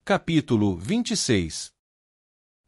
Capítulo 26.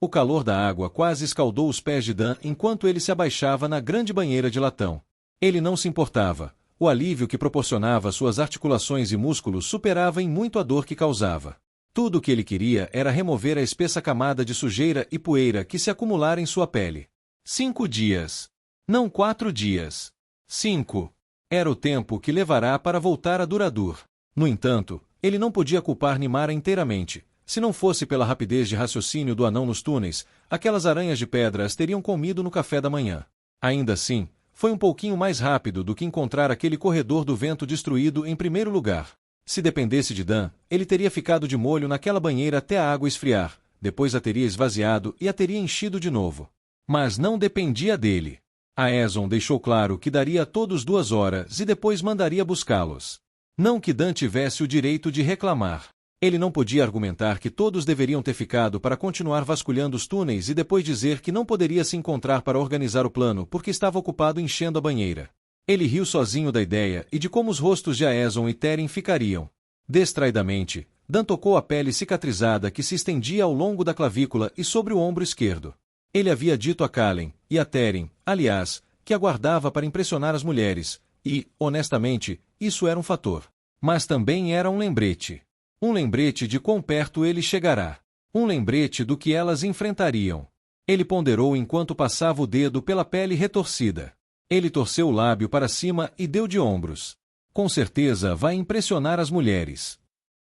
O calor da água quase escaldou os pés de Dan enquanto ele se abaixava na grande banheira de latão. Ele não se importava. O alívio que proporcionava suas articulações e músculos superava em muito a dor que causava. Tudo o que ele queria era remover a espessa camada de sujeira e poeira que se acumulara em sua pele. 5 dias. Não 4 dias. 5. Era o tempo que levará para voltar a Duradur. No entanto, ele não podia culpar Nimara inteiramente. Se não fosse pela rapidez de raciocínio do anão nos túneis, aquelas aranhas de pedra as teriam comido no café da manhã. Ainda assim, foi um pouquinho mais rápido do que encontrar aquele corredor do vento destruído em primeiro lugar. Se dependesse de Dan, ele teria ficado de molho naquela banheira até a água esfriar, depois a teria esvaziado e a teria enchido de novo. Mas não dependia dele. Aeson deixou claro que daria a todos 2 horas e depois mandaria buscá-los. Não que Dan tivesse o direito de reclamar. Ele não podia argumentar que todos deveriam ter ficado para continuar vasculhando os túneis e depois dizer que não poderia se encontrar para organizar o plano porque estava ocupado enchendo a banheira. Ele riu sozinho da ideia e de como os rostos de Aeson e Teren ficariam. Distraidamente, Dan tocou a pele cicatrizada que se estendia ao longo da clavícula e sobre o ombro esquerdo. Ele havia dito a Kalen, e a Teren, aliás, que aguardava para impressionar as mulheres, e, honestamente, isso era um fator. Mas também era um lembrete. Um lembrete de quão perto ele chegará. Um lembrete do que elas enfrentariam. Ele ponderou enquanto passava o dedo pela pele retorcida. Ele torceu o lábio para cima e deu de ombros. Com certeza vai impressionar as mulheres.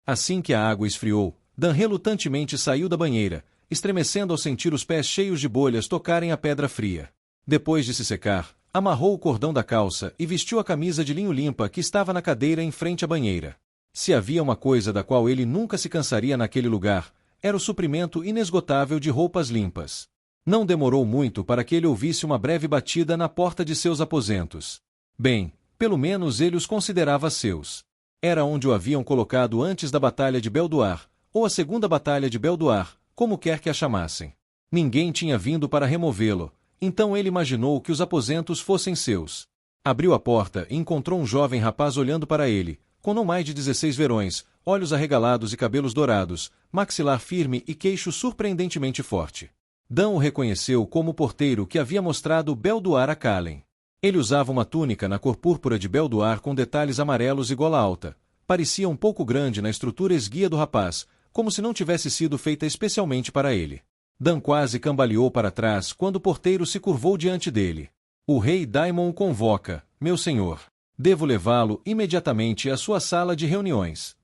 Assim que a água esfriou, Dan relutantemente saiu da banheira, estremecendo ao sentir os pés cheios de bolhas tocarem a pedra fria. Depois de se secar, amarrou o cordão da calça e vestiu a camisa de linho limpa que estava na cadeira em frente à banheira. Se havia uma coisa da qual ele nunca se cansaria naquele lugar, era o suprimento inesgotável de roupas limpas. Não demorou muito para que ele ouvisse uma breve batida na porta de seus aposentos. Bem, pelo menos ele os considerava seus. Era onde o haviam colocado antes da Batalha de Beldoar, ou a Segunda Batalha de Beldoar, como quer que a chamassem. Ninguém tinha vindo para removê-lo, então ele imaginou que os aposentos fossem seus. Abriu a porta e encontrou um jovem rapaz olhando para ele, com não mais de 16 verões, olhos arregalados e cabelos dourados, maxilar firme e queixo surpreendentemente forte. Dan o reconheceu como o porteiro que havia mostrado Beldoar a Kalen. Ele usava uma túnica na cor púrpura de Beldoar com detalhes amarelos e gola alta. Parecia um pouco grande na estrutura esguia do rapaz, como se não tivesse sido feita especialmente para ele. Dan quase cambaleou para trás quando o porteiro se curvou diante dele. O rei Daimon o convoca, meu senhor. Devo levá-lo imediatamente à sua sala de reuniões.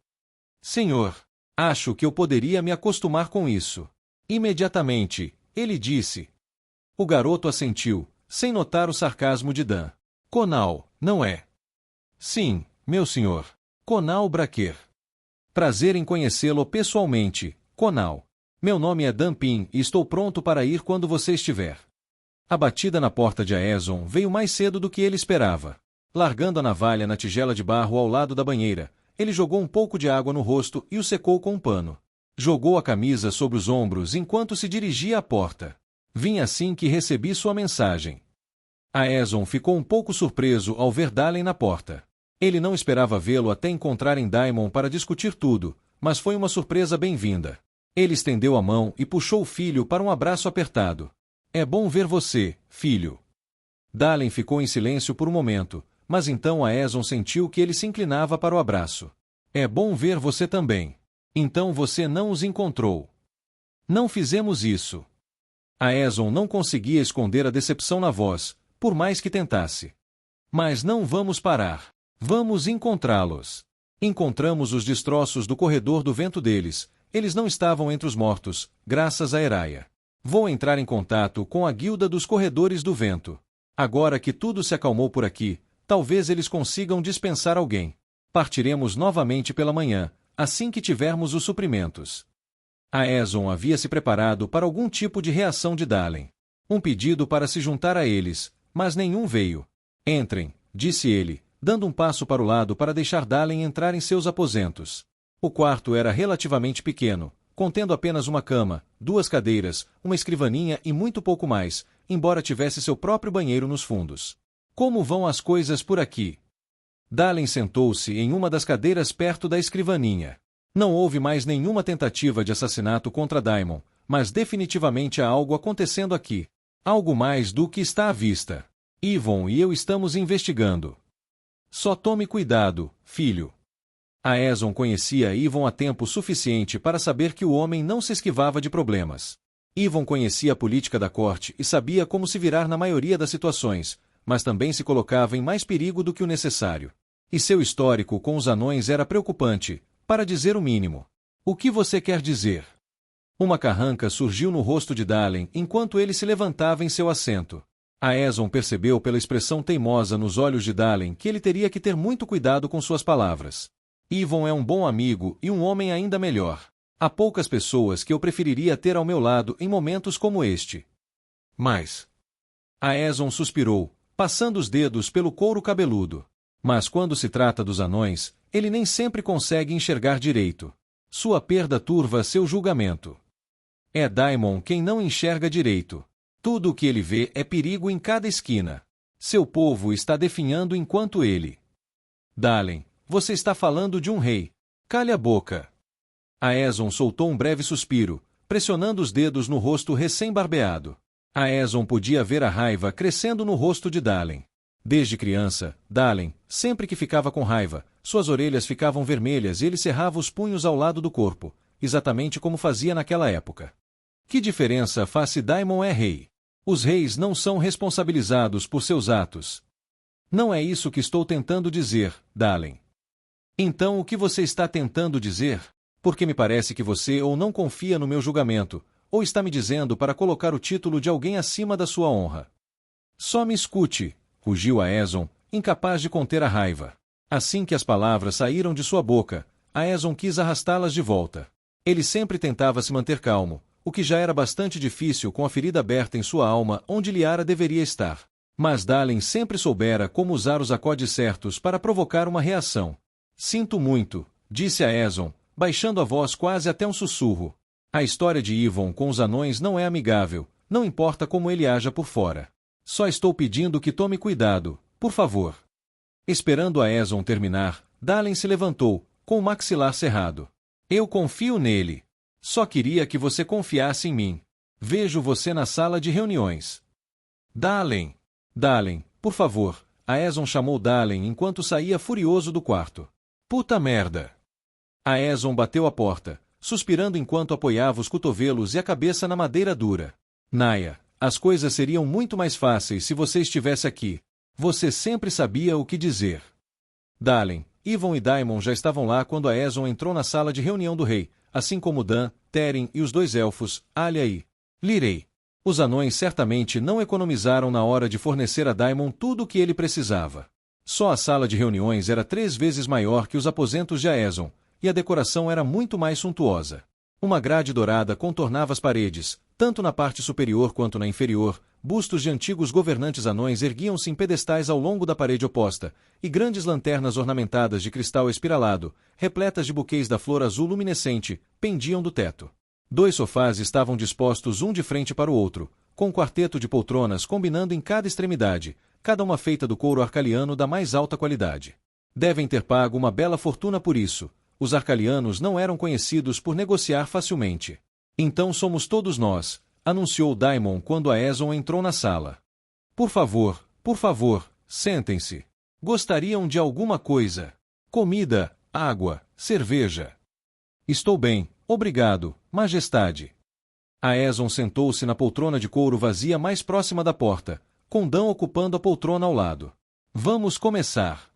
Senhor, acho que eu poderia me acostumar com isso. Imediatamente, ele disse. O garoto assentiu, sem notar o sarcasmo de Dan. Conal, não é? Sim, meu senhor. Conal Braquer. Prazer em conhecê-lo pessoalmente, Conal. Meu nome é Dan Pin e estou pronto para ir quando você estiver. A batida na porta de Aeson veio mais cedo do que ele esperava. Largando a navalha na tigela de barro ao lado da banheira, ele jogou um pouco de água no rosto e o secou com um pano. Jogou a camisa sobre os ombros enquanto se dirigia à porta. Vim assim que recebi sua mensagem. Aeson ficou um pouco surpreso ao ver Dalen na porta. Ele não esperava vê-lo até encontrarem Daimon para discutir tudo, mas foi uma surpresa bem-vinda. Ele estendeu a mão e puxou o filho para um abraço apertado. É bom ver você, filho. Dalen ficou em silêncio por um momento, mas então Aeson sentiu que ele se inclinava para o abraço. É bom ver você também. Então você não os encontrou. Não fizemos isso. Aeson não conseguia esconder a decepção na voz, por mais que tentasse. Mas não vamos parar. Vamos encontrá-los. Encontramos os destroços do corredor do vento deles. Eles não estavam entre os mortos, graças a Eraia. Vou entrar em contato com a guilda dos corredores do vento. Agora que tudo se acalmou por aqui, talvez eles consigam dispensar alguém. Partiremos novamente pela manhã, assim que tivermos os suprimentos. Aeson havia se preparado para algum tipo de reação de Dalen. Um pedido para se juntar a eles, mas nenhum veio. Entrem, disse ele, dando um passo para o lado para deixar Dalen entrar em seus aposentos. O quarto era relativamente pequeno, contendo apenas uma cama, 2 cadeiras, uma escrivaninha e muito pouco mais, embora tivesse seu próprio banheiro nos fundos. Como vão as coisas por aqui? Dalen sentou-se em uma das cadeiras perto da escrivaninha. Não houve mais nenhuma tentativa de assassinato contra Daimon, mas definitivamente há algo acontecendo aqui. Algo mais do que está à vista. Yvonne e eu estamos investigando. Só tome cuidado, filho. Aeson conhecia Yvonne há tempo suficiente para saber que o homem não se esquivava de problemas. Yvonne conhecia a política da corte e sabia como se virar na maioria das situações, mas também se colocava em mais perigo do que o necessário. E seu histórico com os anões era preocupante, para dizer o mínimo. O que você quer dizer? Uma carranca surgiu no rosto de Dalen enquanto ele se levantava em seu assento. Aeson percebeu pela expressão teimosa nos olhos de Dalen que ele teria que ter muito cuidado com suas palavras. Yvonne é um bom amigo e um homem ainda melhor. Há poucas pessoas que eu preferiria ter ao meu lado em momentos como este. Mas... Aeson suspirou, passando os dedos pelo couro cabeludo. Mas quando se trata dos anões, ele nem sempre consegue enxergar direito. Sua perda turva seu julgamento. É Daimon quem não enxerga direito. Tudo o que ele vê é perigo em cada esquina. Seu povo está definhando enquanto ele... Dalen, você está falando de um rei. Cale a boca. Aeson soltou um breve suspiro, pressionando os dedos no rosto recém-barbeado. Aeson podia ver a raiva crescendo no rosto de Dalen. Desde criança, Dalen, sempre que ficava com raiva, suas orelhas ficavam vermelhas e ele cerrava os punhos ao lado do corpo, exatamente como fazia naquela época. Que diferença faz se Daimon é rei? Os reis não são responsabilizados por seus atos. Não é isso que estou tentando dizer, Dalen. Então o que você está tentando dizer? Porque me parece que você ou não confia no meu julgamento, ou está me dizendo para colocar o título de alguém acima da sua honra. Só me escute, rugiu Aeson, incapaz de conter a raiva. Assim que as palavras saíram de sua boca, Aeson quis arrastá-las de volta. Ele sempre tentava se manter calmo, o que já era bastante difícil com a ferida aberta em sua alma onde Liara deveria estar. Mas Dalen sempre soubera como usar os acordes certos para provocar uma reação. Sinto muito, disse Aeson, baixando a voz quase até um sussurro. A história de Yvonne com os anões não é amigável, não importa como ele haja por fora. Só estou pedindo que tome cuidado, por favor. Esperando Aeson terminar, Dalen se levantou, com o maxilar cerrado. Eu confio nele. Só queria que você confiasse em mim. Vejo você na sala de reuniões. Dalen! Dalen, por favor. Aeson chamou Dalen enquanto saía furioso do quarto. Puta merda! Aeson bateu a porta, suspirando enquanto apoiava os cotovelos e a cabeça na madeira dura. Naya, as coisas seriam muito mais fáceis se você estivesse aqui. Você sempre sabia o que dizer. Dalen, Yvonne e Daimon já estavam lá quando Aeson entrou na sala de reunião do rei, assim como Dan, Teren e os dois elfos, Alia e Lirei. Os anões certamente não economizaram na hora de fornecer a Daimon tudo o que ele precisava. Só a sala de reuniões era 3 vezes maior que os aposentos de Aeson, e a decoração era muito mais suntuosa. Uma grade dourada contornava as paredes, tanto na parte superior quanto na inferior, bustos de antigos governantes anões erguiam-se em pedestais ao longo da parede oposta, e grandes lanternas ornamentadas de cristal espiralado, repletas de buquês da flor azul luminescente, pendiam do teto. 2 sofás estavam dispostos um de frente para o outro, com um quarteto de poltronas combinando em cada extremidade, cada uma feita do couro arcaliano da mais alta qualidade. Devem ter pago uma bela fortuna por isso. Os arcalianos não eram conhecidos por negociar facilmente. Então somos todos nós, anunciou Daimon quando Aeson entrou na sala. Por favor, sentem-se. Gostariam de alguma coisa? Comida, água, cerveja. Estou bem, obrigado, majestade. Aeson sentou-se na poltrona de couro vazia mais próxima da porta, com Dan ocupando a poltrona ao lado. Vamos começar.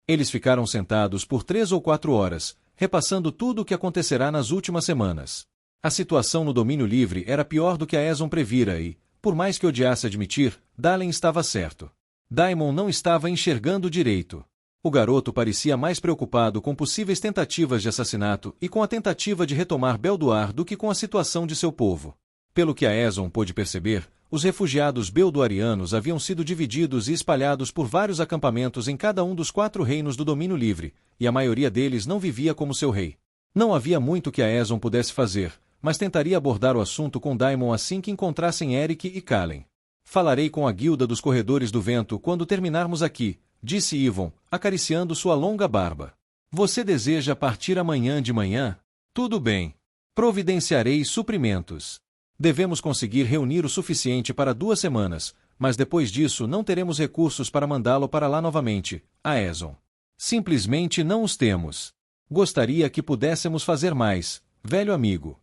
Eles ficaram sentados por 3 ou 4 horas, repassando tudo o que acontecerá nas últimas semanas. A situação no domínio livre era pior do que Aeson previra e, por mais que odiasse admitir, Dalen estava certo. Daimon não estava enxergando direito. O garoto parecia mais preocupado com possíveis tentativas de assassinato e com a tentativa de retomar Beldoar do que com a situação de seu povo. Pelo que Aeson pôde perceber, os refugiados beldoarianos haviam sido divididos e espalhados por vários acampamentos em cada um dos 4 reinos do domínio livre, e a maioria deles não vivia como seu rei. Não havia muito que Aeson pudesse fazer, mas tentaria abordar o assunto com Daimon assim que encontrassem Eric e Kalen. Falarei com a guilda dos Corredores do Vento quando terminarmos aqui, disse Yvonne, acariciando sua longa barba. Você deseja partir amanhã de manhã? Tudo bem. Providenciarei suprimentos. Devemos conseguir reunir o suficiente para 2 semanas, mas depois disso não teremos recursos para mandá-lo para lá novamente, Aeson. Simplesmente não os temos. Gostaria que pudéssemos fazer mais, velho amigo.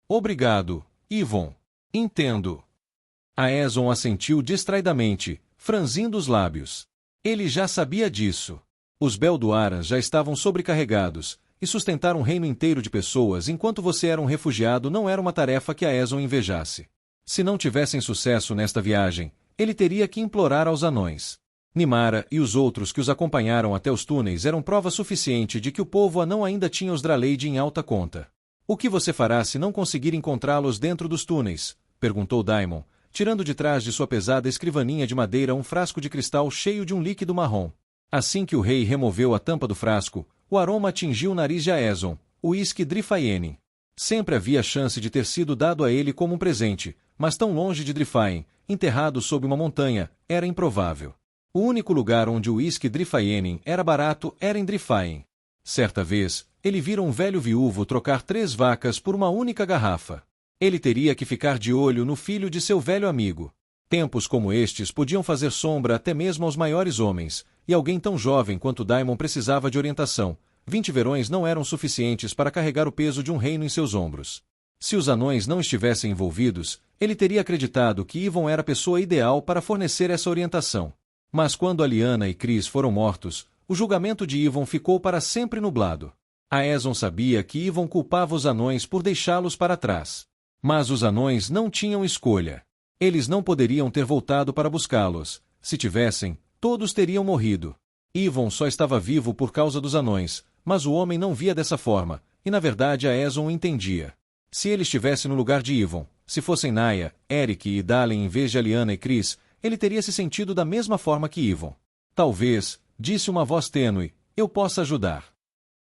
Obrigado, Yvon. Entendo. Aeson assentiu distraidamente, franzindo os lábios. Ele já sabia disso. Os Belduaras já estavam sobrecarregados, e sustentar um reino inteiro de pessoas enquanto você era um refugiado não era uma tarefa que Aeson invejasse. Se não tivessem sucesso nesta viagem, ele teria que implorar aos anões. Nimara e os outros que os acompanharam até os túneis eram prova suficiente de que o povo anão ainda tinha os Draleid em alta conta. O que você fará se não conseguir encontrá-los dentro dos túneis? Perguntou Daimon, tirando de trás de sua pesada escrivaninha de madeira um frasco de cristal cheio de um líquido marrom. Assim que o rei removeu a tampa do frasco, o aroma atingiu o nariz de Aeson, o uísque Drifayen. Sempre havia chance de ter sido dado a ele como um presente, mas tão longe de Drifayen, enterrado sob uma montanha, era improvável. O único lugar onde o uísque Drifayen era barato era em Drifayen. Certa vez, ele vira um velho viúvo trocar 3 vacas por uma única garrafa. Ele teria que ficar de olho no filho de seu velho amigo. Tempos como estes podiam fazer sombra até mesmo aos maiores homens, e alguém tão jovem quanto Daimon precisava de orientação. 20 verões não eram suficientes para carregar o peso de um reino em seus ombros. Se os anões não estivessem envolvidos, ele teria acreditado que Yvon era a pessoa ideal para fornecer essa orientação. Mas quando Aliana e Chris foram mortos, o julgamento de Yvon ficou para sempre nublado. Aeson sabia que Yvon culpava os anões por deixá-los para trás. Mas os anões não tinham escolha. Eles não poderiam ter voltado para buscá-los. Se tivessem, todos teriam morrido. Yvon só estava vivo por causa dos anões, mas o homem não via dessa forma, e na verdade Aeson o entendia. Se ele estivesse no lugar de Yvon, se fossem Naia, Eric e Dalen em vez de Aliana e Chris, ele teria se sentido da mesma forma que Yvon. Talvez, disse uma voz tênue, eu possa ajudar.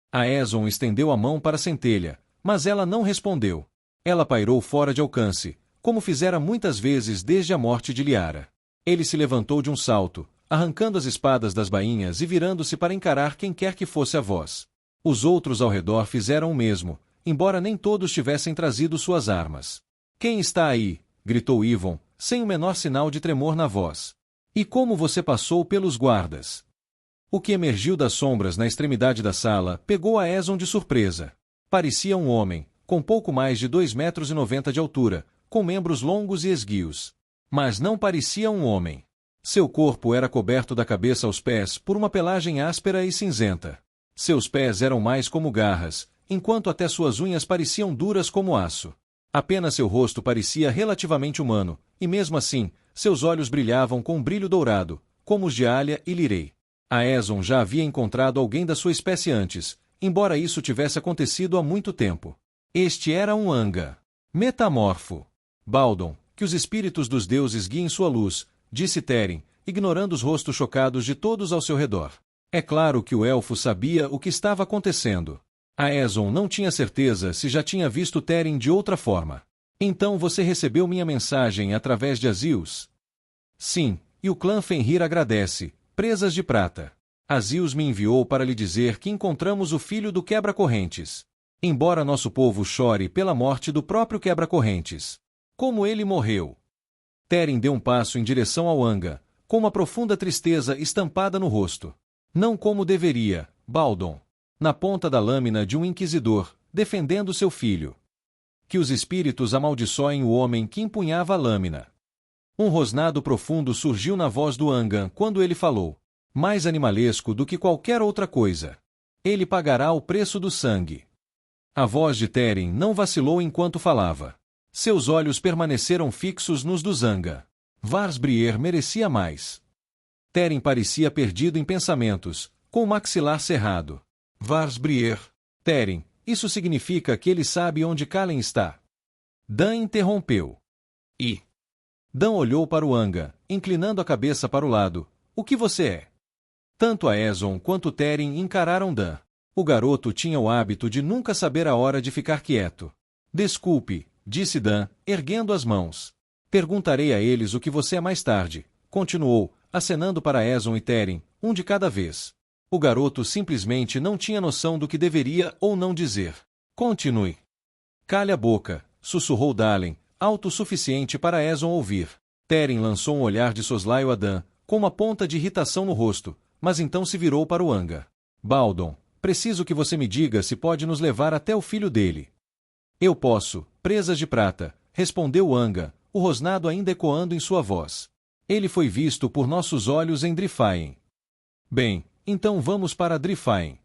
Aeson estendeu a mão para a centelha, mas ela não respondeu. Ela pairou fora de alcance, como fizera muitas vezes desde a morte de Liara. Ele se levantou de um salto, arrancando as espadas das bainhas e virando-se para encarar quem quer que fosse a voz. Os outros ao redor fizeram o mesmo, embora nem todos tivessem trazido suas armas. Quem está aí? Gritou Yvon, sem o menor sinal de tremor na voz. E como você passou pelos guardas? O que emergiu das sombras na extremidade da sala pegou Aeson de surpresa. Parecia um homem, com pouco mais de 2,90 metros de altura, com membros longos e esguios. Mas não parecia um homem. Seu corpo era coberto da cabeça aos pés por uma pelagem áspera e cinzenta. Seus pés eram mais como garras, enquanto até suas unhas pareciam duras como aço. Apenas seu rosto parecia relativamente humano, e mesmo assim, seus olhos brilhavam com um brilho dourado, como os de Alia e Lirei. Aeson já havia encontrado alguém da sua espécie antes, embora isso tivesse acontecido há muito tempo. Este era um Anga. Metamorfo. Baldon, que os espíritos dos deuses guiem sua luz, disse Teren, ignorando os rostos chocados de todos ao seu redor. É claro que o elfo sabia o que estava acontecendo. Aeson não tinha certeza se já tinha visto Teren de outra forma. Então você recebeu minha mensagem através de Azius? Sim, e o clã Fenrir agradece, presas de prata. Azius me enviou para lhe dizer que encontramos o filho do quebra-correntes. Embora nosso povo chore pela morte do próprio quebra-correntes. Como ele morreu? Teren deu um passo em direção ao Anga, com uma profunda tristeza estampada no rosto. Não como deveria, Baldon. Na ponta da lâmina de um inquisidor, defendendo seu filho. Que os espíritos amaldiçoem o homem que empunhava a lâmina. Um rosnado profundo surgiu na voz do Angan quando ele falou. Mais animalesco do que qualquer outra coisa. Ele pagará o preço do sangue. A voz de Teren não vacilou enquanto falava. Seus olhos permaneceram fixos nos do Zanga. Varsbrier merecia mais. Teren parecia perdido em pensamentos, com o maxilar cerrado. Varsbrier. Teren, isso significa que ele sabe onde Kalen está. Dan interrompeu. E? Dan olhou para o Anga, inclinando a cabeça para o lado. O que você é? Tanto Aeson quanto Teren encararam Dan. O garoto tinha o hábito de nunca saber a hora de ficar quieto. Desculpe, disse Dan, erguendo as mãos. Perguntarei a eles o que você é mais tarde, continuou, acenando para Aeson e Teren, um de cada vez. O garoto simplesmente não tinha noção do que deveria ou não dizer. Continue. Calhe a boca, sussurrou Dalen, alto o suficiente para Eson ouvir. Teren lançou um olhar de soslaio a Dan, com uma ponta de irritação no rosto, mas então se virou para o Anga. Baldon, preciso que você me diga se pode nos levar até o filho dele. Eu posso, presas de prata, respondeu Anga, o rosnado ainda ecoando em sua voz. Ele foi visto por nossos olhos em Drifaen. Bem, então vamos para Drifaen.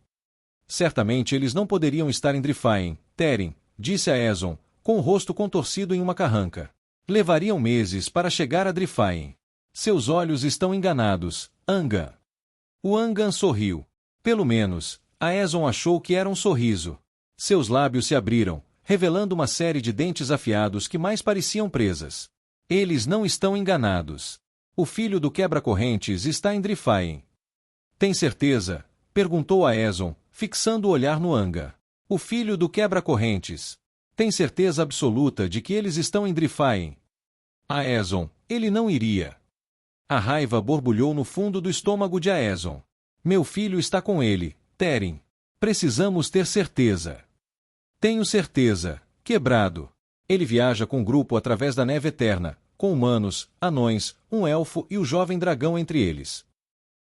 Certamente eles não poderiam estar em Drifaen, Teren, disse a Eson, com o rosto contorcido em uma carranca. Levariam meses para chegar a Drifaen. Seus olhos estão enganados, Anga. O Angan sorriu. Pelo menos, a Eson achou que era um sorriso. Seus lábios se abriram, revelando uma série de dentes afiados que mais pareciam presas. Eles não estão enganados. O filho do quebra-correntes está em Drifaen. Tem certeza? Perguntou a Eson, fixando o olhar no Anga. O filho do quebra-correntes. Tem certeza absoluta de que eles estão em Drifaen? A Eson, ele não iria. A raiva borbulhou no fundo do estômago de Aeson. Meu filho está com ele, Teren. Precisamos ter certeza. Tenho certeza. Quebrado. Ele viaja com o grupo através da neve eterna, com humanos, anões, um elfo e o jovem dragão entre eles.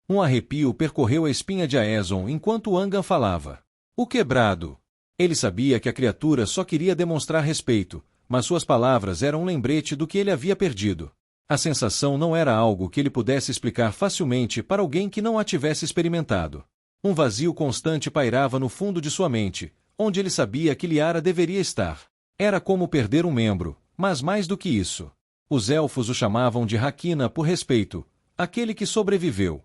Um arrepio percorreu a espinha de Aeson enquanto Angan falava. O quebrado. Ele sabia que a criatura só queria demonstrar respeito, mas suas palavras eram um lembrete do que ele havia perdido. A sensação não era algo que ele pudesse explicar facilmente para alguém que não a tivesse experimentado. Um vazio constante pairava no fundo de sua mente, onde ele sabia que Liara deveria estar. Era como perder um membro, mas mais do que isso. Os elfos o chamavam de Hakina por respeito, aquele que sobreviveu.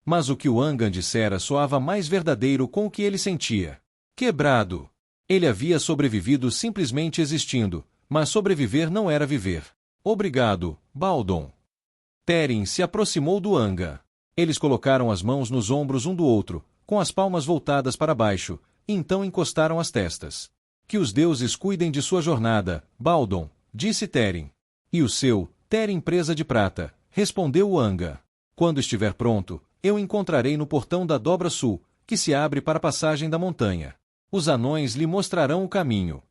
Mas o que o Angan dissera soava mais verdadeiro com o que ele sentia. Quebrado. Ele havia sobrevivido simplesmente existindo, mas sobreviver não era viver. Obrigado, Baldon. Teren se aproximou do Anga. Eles colocaram as mãos nos ombros um do outro, com as palmas voltadas para baixo, e então encostaram as testas. Que os deuses cuidem de sua jornada, Baldon, disse Teren. E o seu, Teren presa de prata, respondeu o Anga. Quando estiver pronto, eu encontrarei no portão da dobra sul, que se abre para a passagem da montanha. Os anões lhe mostrarão o caminho.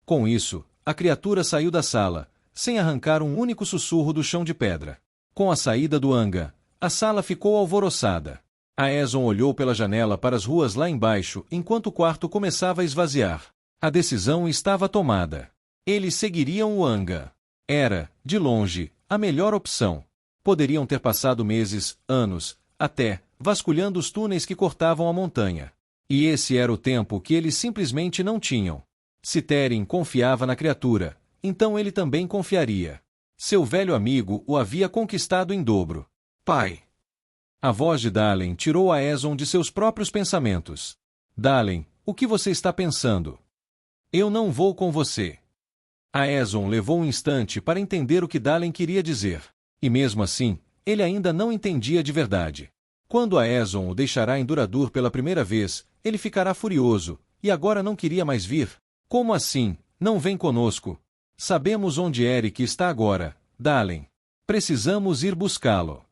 Com isso, a criatura saiu da sala, sem arrancar um único sussurro do chão de pedra. Com a saída do Anga, a sala ficou alvoroçada. Aeson olhou pela janela para as ruas lá embaixo enquanto o quarto começava a esvaziar. A decisão estava tomada. Eles seguiriam o Anga. Era, de longe, a melhor opção. Poderiam ter passado meses, anos, até, vasculhando os túneis que cortavam a montanha. E esse era o tempo que eles simplesmente não tinham. Se Teren confiava na criatura, então ele também confiaria. Seu velho amigo o havia conquistado em dobro. Pai! A voz de Dalen tirou Aeson de seus próprios pensamentos. Dalen, o que você está pensando? Eu não vou com você. Aeson levou um instante para entender o que Dalen queria dizer. E mesmo assim, ele ainda não entendia de verdade. Quando Aeson o deixará em Duradur pela primeira vez, ele ficará furioso, e agora não queria mais vir. Como assim? Não vem conosco. Sabemos onde Eric está agora, Dalen. Precisamos ir buscá-lo.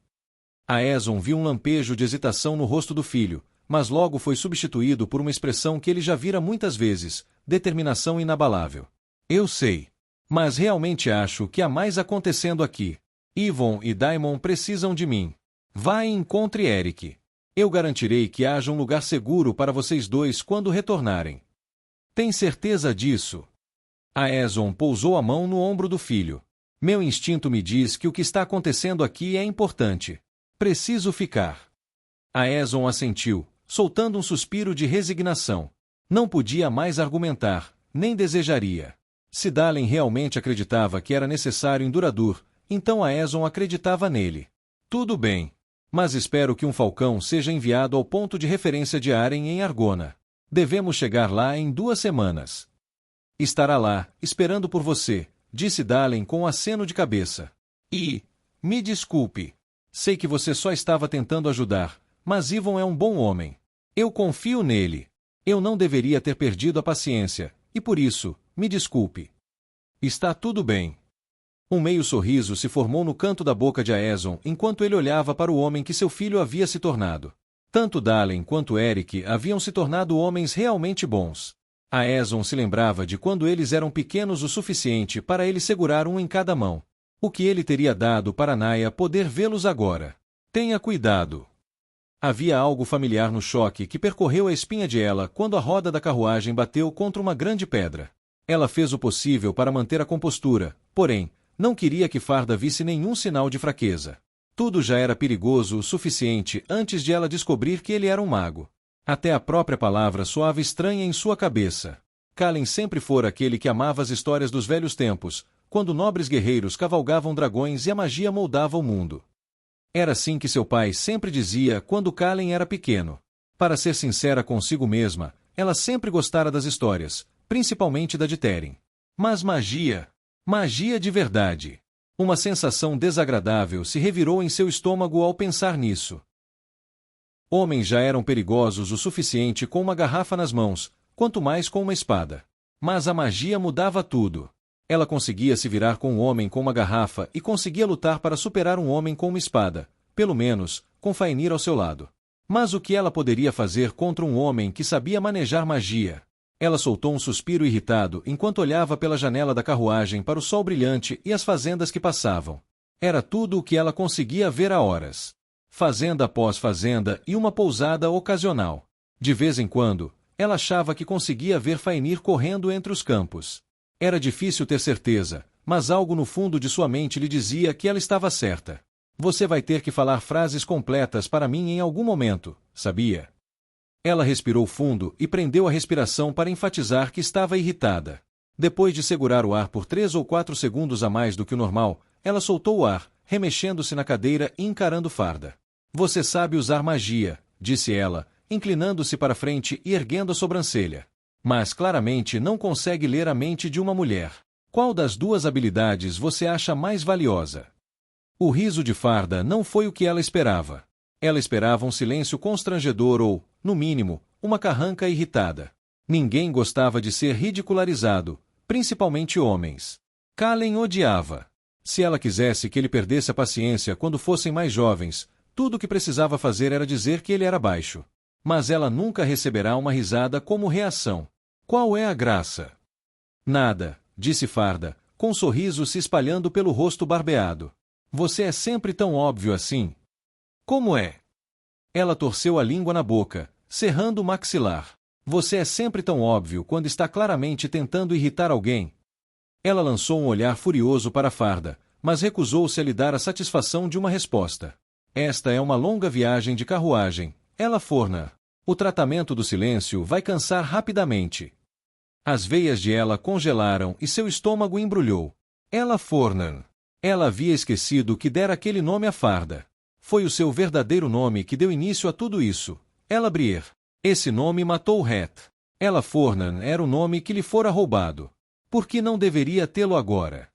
Aeson viu um lampejo de hesitação no rosto do filho, mas logo foi substituído por uma expressão que ele já vira muitas vezes, determinação inabalável. Eu sei. Mas realmente acho que há mais acontecendo aqui. Yvonne e Daimon precisam de mim. Vá e encontre Eric. Eu garantirei que haja um lugar seguro para vocês dois quando retornarem. Tem certeza disso? Aeson pousou a mão no ombro do filho. Meu instinto me diz que o que está acontecendo aqui é importante. Preciso ficar. Aeson assentiu, soltando um suspiro de resignação. Não podia mais argumentar, nem desejaria. Se Dalen realmente acreditava que era necessário em Duradur, então Aeson acreditava nele. Tudo bem. Mas espero que um falcão seja enviado ao ponto de referência de Aren em Argona. Devemos chegar lá em 2 semanas. Estará lá, esperando por você, disse Dalen com um aceno de cabeça. E, me desculpe. Sei que você só estava tentando ajudar, mas Yvonne é um bom homem. Eu confio nele. Eu não deveria ter perdido a paciência, e por isso, me desculpe. Está tudo bem. Um meio sorriso se formou no canto da boca de Aeson enquanto ele olhava para o homem que seu filho havia se tornado. Tanto Dalen quanto Eric haviam se tornado homens realmente bons. A Aeson se lembrava de quando eles eram pequenos o suficiente para ele segurar um em cada mão. O que ele teria dado para Naia poder vê-los agora. Tenha cuidado. Havia algo familiar no choque que percorreu a espinha de ela quando a roda da carruagem bateu contra uma grande pedra. Ela fez o possível para manter a compostura, porém, não queria que Farda visse nenhum sinal de fraqueza. Tudo já era perigoso o suficiente antes de ela descobrir que ele era um mago. Até a própria palavra soava estranha em sua cabeça. Kalen sempre fora aquele que amava as histórias dos velhos tempos, quando nobres guerreiros cavalgavam dragões e a magia moldava o mundo. Era assim que seu pai sempre dizia quando Kalen era pequeno. Para ser sincera consigo mesma, ela sempre gostara das histórias, principalmente da de Teren. Mas magia! Magia de verdade! Uma sensação desagradável se revirou em seu estômago ao pensar nisso. Homens já eram perigosos o suficiente com uma garrafa nas mãos, quanto mais com uma espada. Mas a magia mudava tudo. Ela conseguia se virar com um homem com uma garrafa e conseguia lutar para superar um homem com uma espada, pelo menos, com Fainir ao seu lado. Mas o que ela poderia fazer contra um homem que sabia manejar magia? Ela soltou um suspiro irritado enquanto olhava pela janela da carruagem para o sol brilhante e as fazendas que passavam. Era tudo o que ela conseguia ver há horas. Fazenda após fazenda e uma pousada ocasional. De vez em quando, ela achava que conseguia ver Fainir correndo entre os campos. Era difícil ter certeza, mas algo no fundo de sua mente lhe dizia que ela estava certa. Você vai ter que falar frases completas para mim em algum momento, sabia? Ela respirou fundo e prendeu a respiração para enfatizar que estava irritada. Depois de segurar o ar por 3 ou 4 segundos a mais do que o normal, ela soltou o ar, remexendo-se na cadeira e encarando Farda. Você sabe usar magia, disse ela, inclinando-se para frente e erguendo a sobrancelha. Mas claramente não consegue ler a mente de uma mulher. Qual das duas habilidades você acha mais valiosa? O riso de Farda não foi o que ela esperava. Ela esperava um silêncio constrangedor ou, no mínimo, uma carranca irritada. Ninguém gostava de ser ridicularizado, principalmente homens. Kalen odiava. Se ela quisesse que ele perdesse a paciência quando fossem mais jovens, tudo o que precisava fazer era dizer que ele era baixo. Mas ela nunca receberá uma risada como reação. Qual é a graça? Nada, disse Farda, com um sorriso se espalhando pelo rosto barbeado. Você é sempre tão óbvio assim. Como é? Ela torceu a língua na boca, cerrando o maxilar. Você é sempre tão óbvio quando está claramente tentando irritar alguém. Ela lançou um olhar furioso para Farda, mas recusou-se a lhe dar a satisfação de uma resposta. Esta é uma longa viagem de carruagem. Ela forna. O tratamento do silêncio vai cansar rapidamente. As veias de ela congelaram e seu estômago embrulhou. Ela forna. Ela havia esquecido que dera aquele nome a Farda. Foi o seu verdadeiro nome que deu início a tudo isso. Ela Brier. Esse nome matou Het. Ela Fornan era o nome que lhe fora roubado. Por que não deveria tê-lo agora?